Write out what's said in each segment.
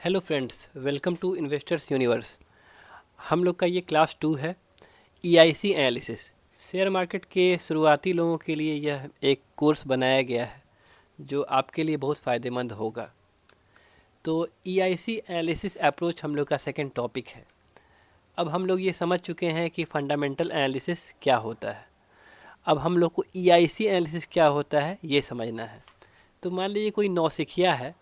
Hello friends, welcome to investors universe. हम लोग का ये क्लास 2 है, ईआईसी एनालिसिस। शेयर मार्केट के शुरुआती लोगों के लिए यह एक कोर्स बनाया गया है जो आपके लिए बहुत फ़ायदेमंद होगा। तो ईआईसी एनालिसिस अप्रोच हम लोग का सेकंड टॉपिक है। अब हम लोग ये समझ चुके हैं कि फंडामेंटल एनालिसिस क्या होता है। अब हम लोग को ईआईसी एनालिसिस क्या होता है ये समझना है। तो मान लीजिए कोई नौसिखिया है,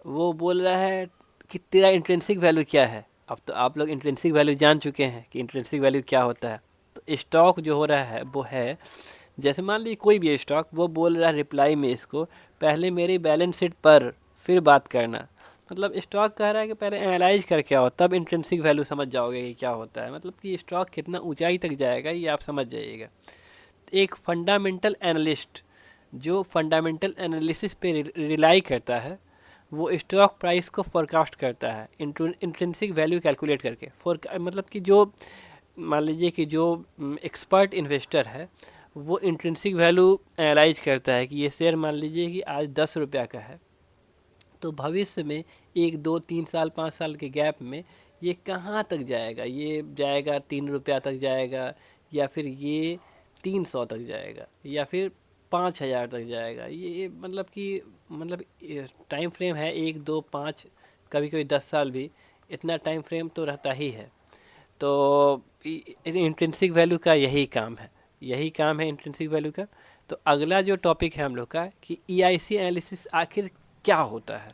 वो बोल रहा है कि तेरा इंट्रिंसिक वैल्यू क्या है। अब तो आप लोग इंट्रिंसिक वैल्यू जान चुके हैं कि इंट्रिंसिक वैल्यू क्या होता है। तो स्टॉक जो हो रहा है वो है, जैसे मान लीजिए कोई भी स्टॉक, वो बोल रहा है रिप्लाई में इसको, पहले मेरी बैलेंस शीट पर फिर बात करना। मतलब स्टॉक कह रहा है कि पहले एनालाइज करके आओ, तब इंट्रिंसिक वैल्यू समझ जाओगे कि क्या होता है। मतलब कि स्टॉक कितना ऊंचाई तक जाएगा ये आप समझ जाइएगा। एक फंडामेंटल एनालिस्ट जो फंडामेंटल एनालिसिस पे रिलाई करता है, वो स्टॉक प्राइस को फोरकास्ट करता है इंट्रिंसिक वैल्यू कैलकुलेट करके। फोर मतलब कि जो मान लीजिए कि जो एक्सपर्ट इन्वेस्टर है, वो इंट्रिंसिक वैल्यू एनालाइज करता है कि ये शेयर मान लीजिए कि आज 10 रुपया का है, तो भविष्य में 1 2 3 साल 5 साल के गैप में ये कहाँ तक जाएगा। ये जाएगा 3 रुपया तक जाएगा, या फिर ये 300 तक जाएगा, या फिर 5,000 तक जाएगा। ये मतलब कि मतलब टाइम फ्रेम है 1 2 5, कभी कभी 10 साल भी, इतना टाइम फ्रेम तो रहता ही है। तो इंट्रिंसिक वैल्यू का यही काम है इंट्रिंसिक वैल्यू का। तो अगला जो टॉपिक है हम लोग का कि ईआईसी एनालिसिस आखिर क्या होता है।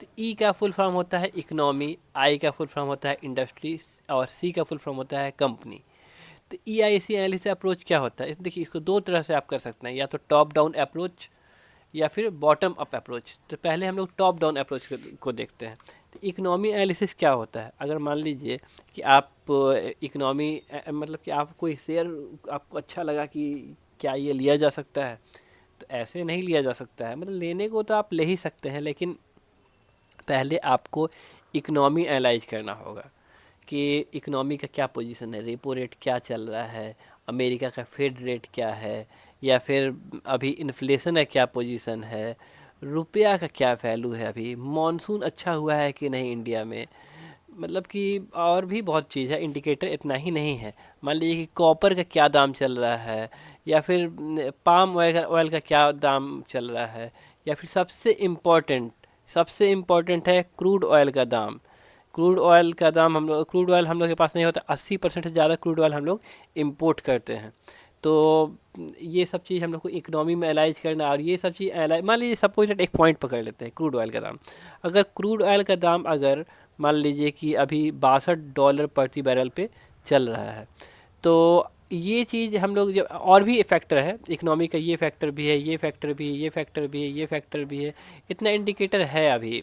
तो ई का फुल फॉर्म होता है इकोनॉमी, आई का फुल फॉर्म होता है इंडस्ट्री, और सी का फुल फॉर्म होता है कंपनी। तो ईआईसी एनालिसिस अप्रोच क्या होता है, देखिए इसको दो तरह से आप कर सकते हैं, या तो टॉप डाउन अप्रोच या फिर बॉटम अप अप्रोच। तो पहले हम लोग टॉप डाउन अप्रोच को देखते हैं। तो इकोनॉमी एनालिसिस क्या होता है, अगर मान लीजिए कि आप इकोनॉमी मतलब कि आप कोई शेयर आपको अच्छा लगा कि क्या ये लिया जा सकता है, तो ऐसे नहीं लिया जा सकता है। मतलब लेने को तो आप ले ही सकते हैं, लेकिन पहले आपको इकोनॉमी एनालाइज करना होगा कि इकोनॉमी का क्या पोजीशन है, रेपो रेट क्या चल रहा है, अमेरिका का फेड रेट क्या है, या फिर अभी इन्फ्लेशन है क्या पोजीशन है, रुपया का क्या वैल्यू है, अभी मॉनसून अच्छा हुआ है कि नहीं इंडिया में। मतलब कि और भी बहुत चीज़ है, इंडिकेटर इतना ही नहीं है। मान लीजिए कि कॉपर का क्या दाम चल रहा है, या फिर पाम ऑयल का क्या दाम चल रहा है, या फिर सबसे इम्पोर्टेंट है क्रूड ऑयल का दाम। क्रूड ऑयल हम लोग के पास नहीं होता, 80% से ज़्यादा क्रूड ऑयल हम लोग इम्पोर्ट करते हैं। तो ये सब चीज़ हम लोग को इकोनॉमी में एनालाइज करना, और ये सब चीज़ एनालाइज, मान लीजिए सपोज एक पॉइंट पकड़ लेते हैं, क्रूड ऑयल का दाम। अगर क्रूड ऑयल का दाम अगर मान लीजिए कि अभी $62 प्रति बैरल पे चल रहा है, तो ये चीज़ हम लोग जब, और भी फैक्टर है इकोनॉमी का, ये फैक्टर भी है, ये फैक्टर भी है, ये फैक्टर भी है, ये फैक्टर भी है, इतना इंडिकेटर है अभी।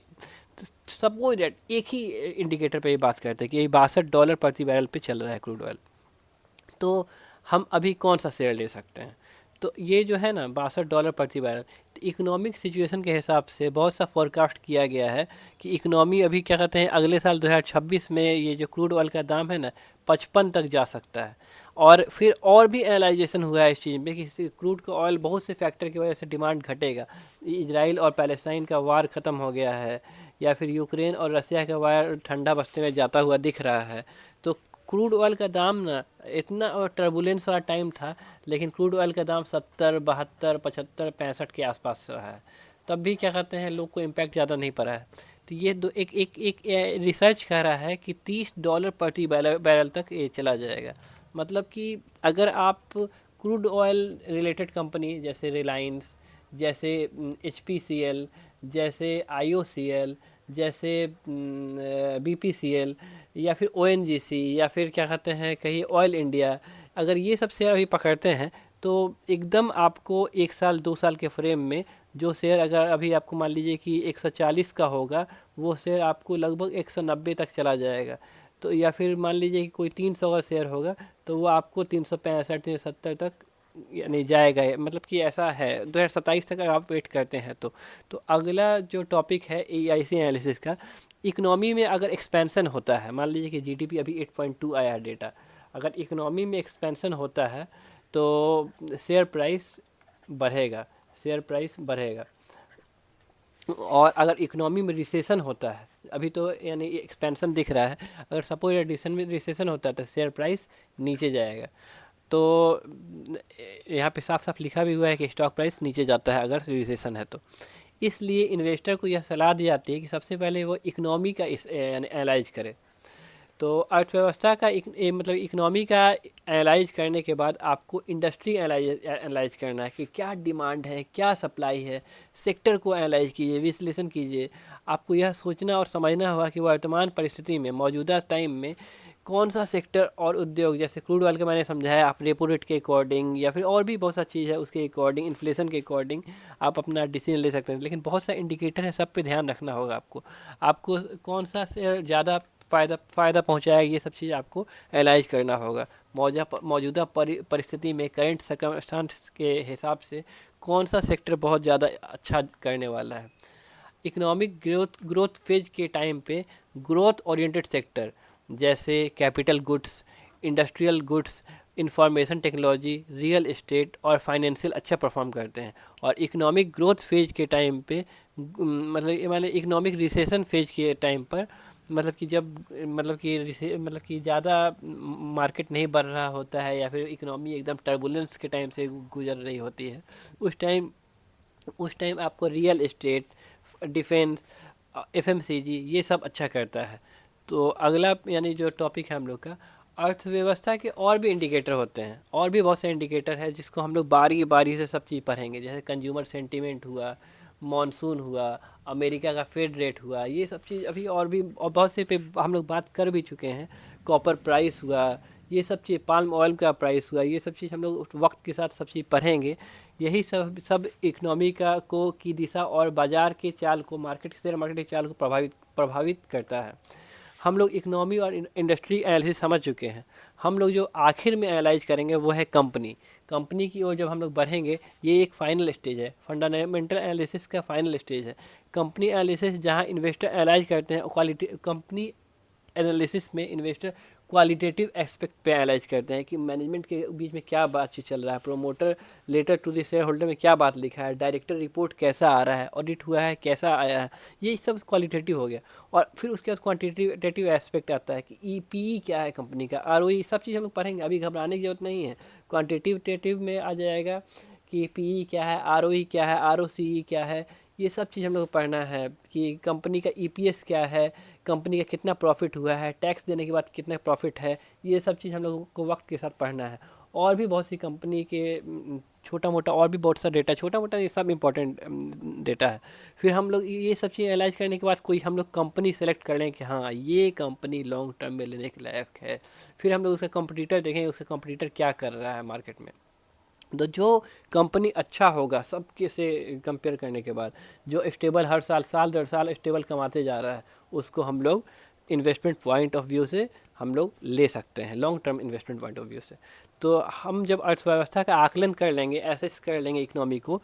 तो सपोज दैट एक ही इंडिकेटर पे ये बात करते हैं कि ये $62 प्रति बैरल पे चल रहा है क्रूड ऑयल, तो हम अभी कौन सा शेयर ले सकते हैं। तो ये जो है ना $62 प्रति बैरल, तो इकोनॉमिक सिचुएशन के हिसाब से बहुत सा फोरकास्ट किया गया है कि इकोनॉमी अभी क्या कहते हैं अगले साल 2026 में ये जो क्रूड ऑयल का दाम है ना 55 तक जा सकता है। और फिर और भी एनालाइजेशन हुआ है इस चीज़ में कि क्रूड का ऑयल बहुत से फैक्टर की वजह से डिमांड घटेगा। इजराइल और पैलेस्टाइन का वार ख़त्म हो गया है, या फिर यूक्रेन और रसिया का वार ठंडा बस्ते में जाता हुआ दिख रहा है। तो क्रूड ऑयल का दाम ना, इतना टर्बुलेंस वाला टाइम था, लेकिन क्रूड ऑयल का दाम 70 72 75 65 के आसपास रहा है। तब भी क्या कहते हैं लोग को इम्पैक्ट ज़्यादा नहीं पड़ा है। तो ये दो एक एक एक रिसर्च कह रहा है कि $30 प्रति बैरल तक ये चला जाएगा। मतलब कि अगर आप क्रूड ऑयल रिलेटेड कंपनी जैसे रिलायंस, जैसे HPCL, जैसे IOCL, जैसे BPCL, या फिर ONGC, या फिर क्या कहते हैं कहीं ऑयल इंडिया, अगर ये सब शेयर अभी पकड़ते हैं, तो एकदम आपको 1 साल 2 साल के फ्रेम में जो शेयर, अगर अभी आपको मान लीजिए कि 140 का होगा, वो शेयर आपको लगभग 190 तक चला जाएगा। तो या फिर मान लीजिए कि कोई 300 का शेयर होगा, तो वो आपको 365 370 तक यानी जाएगा। मतलब कि ऐसा है 2027 तक अगर आप वेट करते हैं तो अगला जो टॉपिक है ईआईसी एनालिसिस का, इकोनॉमी में अगर एक्सपेंशन होता है, मान लीजिए कि जीडीपी अभी 8.2 आया है डेटा, अगर इकोनॉमी में एक्सपेंशन होता है तो शेयर प्राइस बढ़ेगा शेयर प्राइस बढ़ेगा। और अगर इकोनॉमी में रिसेशन होता है, अभी तो यानी एक्सपेंशन दिख रहा है। अगर सपोज रिसेशन होता है तो शेयर प्राइस नीचे जाएगा। तो यहाँ पे साफ साफ लिखा भी हुआ है कि स्टॉक प्राइस नीचे जाता है अगर रिसेशन है तो। इसलिए इन्वेस्टर को यह सलाह दी जाती है कि सबसे पहले वो इकोनॉमी का इस यानी एनालाइज करे। तो अर्थव्यवस्था का मतलब इकोनॉमी का एनालाइज करने के बाद आपको इंडस्ट्री एनालाइज करना है कि क्या डिमांड है, क्या सप्लाई है। सेक्टर को एनालाइज कीजिए, विश्लेषण कीजिए। आपको यह सोचना और समझना होगा कि वर्तमान परिस्थिति में, मौजूदा टाइम में कौन सा सेक्टर और उद्योग, जैसे क्रूड ऑयल का मैंने समझाया, आप रेपो रेट के अकॉर्डिंग या फिर और भी बहुत सा चीज़ है उसके अकॉर्डिंग, इन्फ्लेशन के अकॉर्डिंग आप अपना डिसीजन ले सकते हैं। लेकिन बहुत सा इंडिकेटर है, सब पे ध्यान रखना होगा आपको। आपको कौन सा शेयर ज़्यादा फ़ायदा पहुंचाएगा, ये सब चीज़ आपको एनालाइज करना होगा। मौजूदा परिस्थिति में करंट सर्कमस्टांस के हिसाब से कौन सा सेक्टर बहुत ज़्यादा अच्छा करने वाला है। इकोनॉमिक ग्रोथ फेज के टाइम पे ग्रोथ ओरिएंटेड सेक्टर जैसे capital goods, industrial goods, information technology, real estate और फाइनेंशियल अच्छा परफॉर्म करते हैं। और इकोनॉमिक ग्रोथ फेज के टाइम पे मतलब ये मान इकोनॉमिक रिसेशन फेज के टाइम पर, मतलब कि जब मतलब कि ज़्यादा मार्केट नहीं बढ़ रहा होता है या फिर इकोनॉमी एकदम टर्बुलेंस के टाइम से गुजर रही होती है, उस टाइम आपको रियल एस्टेट, डिफेंस, एफएमसीजी ये सब अच्छा करता है। तो अगला यानी जो टॉपिक है हम लोग का, अर्थव्यवस्था के और भी इंडिकेटर होते हैं, और भी बहुत से इंडिकेटर है जिसको हम लोग बारी बारी से सब चीज़ पढ़ेंगे। जैसे कंज्यूमर सेंटीमेंट हुआ, मॉनसून हुआ, अमेरिका का फेड रेट हुआ, ये सब चीज़ अभी और बहुत से पे हम लोग बात कर भी चुके हैं। कॉपर प्राइस हुआ, ये सब चीज़, पाल्म ऑयल का प्राइस हुआ, ये सब चीज़ हम लोग वक्त के साथ सब चीज़ पढ़ेंगे। यही सब सब इकोनॉमी की दिशा और बाजार के चाल को, शेयर मार्केट के चाल को प्रभावित करता है। हम लोग इकोनॉमी और इंडस्ट्री एनालिसिस समझ चुके हैं। हम लोग जो आखिर में एनालाइज करेंगे वो है कंपनी की ओर जब हम लोग बढ़ेंगे। ये एक फाइनल स्टेज है, फंडामेंटल एनालिसिस का फाइनल स्टेज है। कंपनी एनालिसिस जहां इन्वेस्टर एनालाइज करते हैं क्वालिटी, कंपनी एनालिसिस में इन्वेस्टर क्वालिटेटिव एस्पेक्ट पे एनालाइज करते हैं कि मैनेजमेंट के बीच में क्या बातचीत चल रहा है, promoter letter to the share holder में क्या बात लिखा है, डायरेक्टर रिपोर्ट कैसा आ रहा है, ऑडिट हुआ है कैसा आया है, ये सब क्वालिटेटिव हो गया। और फिर उसके बाद क्वांटिटेटिव एस्पेक्ट आता है कि ईपीई क्या है कंपनी का, आरओई, सब चीज़ हम लोग पढ़ेंगे, अभी घबराने की जरूरत नहीं है। क्वांटिटेटिव में आ जाएगा कि पीई क्या है, आरओई क्या है, आरओसीई क्या है, ये सब चीज़ हम लोग को पढ़ना है कि कंपनी का ईपीएस क्या है, कंपनी का कितना प्रॉफिट हुआ है, टैक्स देने के बाद कितना प्रॉफिट है, ये सब चीज़ हम लोगों को वक्त के साथ पढ़ना है। और भी बहुत सी कंपनी के छोटा मोटा और भी बहुत सा डेटा, छोटा मोटा ये सब इंपॉर्टेंट डेटा है। फिर हम लोग ये सब चीज़ एनालाइज करने के बाद कोई हम लोग कंपनी सेलेक्ट कर लें कि हाँ ये कंपनी लॉन्ग टर्म में लेने के लायक है। फिर हम लोग उसका कंपटीटर देखेंगे, उसका कंपटीटर क्या कर रहा है मार्केट में। तो जो कंपनी अच्छा होगा सबके से कंपेयर करने के बाद, जो स्टेबल हर साल दर साल स्टेबल कमाते जा रहा है, उसको हम लोग इन्वेस्टमेंट पॉइंट ऑफ व्यू से हम लोग ले सकते हैं, long term investment point of view से। तो हम जब अर्थव्यवस्था का आकलन कर लेंगे, एसेस कर लेंगे इकोनॉमी को,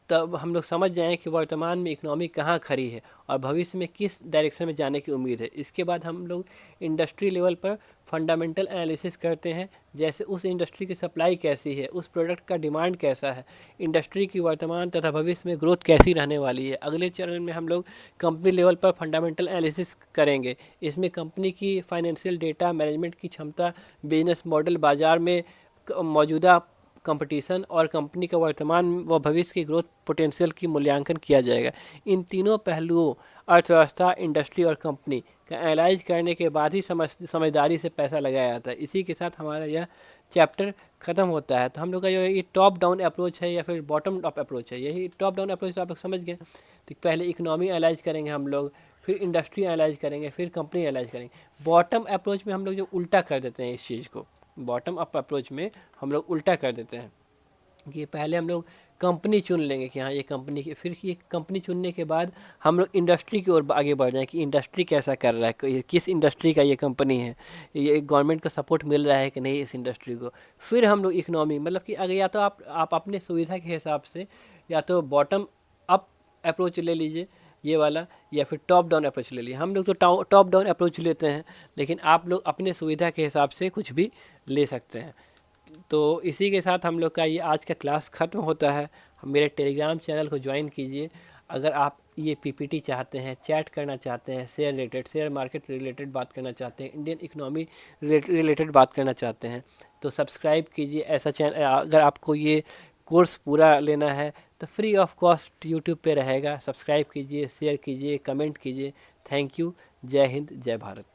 तब हम लोग समझ जाएं कि वर्तमान में इकोनॉमी कहाँ खड़ी है और भविष्य में किस डायरेक्शन में जाने की उम्मीद है। इसके बाद हम लोग इंडस्ट्री लेवल पर फंडामेंटल एनालिसिस करते हैं, जैसे उस इंडस्ट्री की सप्लाई कैसी है, उस प्रोडक्ट का डिमांड कैसा है, इंडस्ट्री की वर्तमान तथा भविष्य में ग्रोथ कैसी रहने वाली है। अगले चरण में हम लोग कंपनी लेवल पर फंडामेंटल एनालिसिस करेंगे। इसमें कंपनी की फाइनेंशियल डेटा, मैनेजमेंट की क्षमता, बिजनेस मॉडल, बाजार में मौजूदा कंपटीशन और कंपनी का वर्तमान व भविष्य की ग्रोथ पोटेंशियल की मूल्यांकन किया जाएगा। इन तीनों पहलुओं, अर्थव्यवस्था, इंडस्ट्री और कंपनी का एनालाइज करने के बाद ही समझदारी से पैसा लगाया जाता है। इसी के साथ हमारा यह चैप्टर ख़त्म होता है। तो हम लोग का जो ये टॉप डाउन अप्रोच है या फिर बॉटम अप अप्रोच है, यही टॉप डाउन अप्रोच आप लोग समझ गए। तो पहले इकोनॉमी एनालाइज करेंगे हम लोग, फिर इंडस्ट्री एनालाइज करेंगे, फिर कंपनी एनालाइज करेंगे। बॉटम अप्रोच में हम लोग जो उल्टा कर देते हैं इस चीज़ को, बॉटम अप अप्रोच में हम लोग उल्टा कर देते हैं कि पहले हम लोग कंपनी चुन लेंगे कि हाँ ये कंपनी की, फिर ये कंपनी चुनने के बाद हम लोग इंडस्ट्री की ओर आगे बढ़ जाएं कि इंडस्ट्री कैसा कर रहा है, किस इंडस्ट्री का ये कंपनी है, ये गवर्नमेंट का सपोर्ट मिल रहा है कि नहीं इस इंडस्ट्री को। फिर हम लोग इकोनॉमी, मतलब कि अगर या तो आप अपने सुविधा के हिसाब से या तो बॉटम अप अप्रोच ले लीजिए ये वाला, या फिर टॉप डाउन अप्रोच ले लीजिए। हम लोग तो टॉप डाउन अप्रोच लेते हैं, लेकिन आप लोग अपने सुविधा के हिसाब से कुछ भी ले सकते हैं। तो इसी के साथ हम लोग का ये आज का क्लास ख़त्म होता है। मेरे टेलीग्राम चैनल को ज्वाइन कीजिए। अगर आप ये पीपीटी चाहते हैं, चैट करना चाहते हैं, शेयर मार्केट रिलेटेड बात करना चाहते हैं, इंडियन इकोनॉमी रिलेटेड बात करना चाहते हैं, तो सब्सक्राइब कीजिए ऐसा चैनल। अगर आपको ये कोर्स पूरा लेना है तो फ्री ऑफ कॉस्ट यूट्यूब पे रहेगा। सब्सक्राइब कीजिए, शेयर कीजिए, कमेंट कीजिए। Thank you. जय हिंद, जय भारत।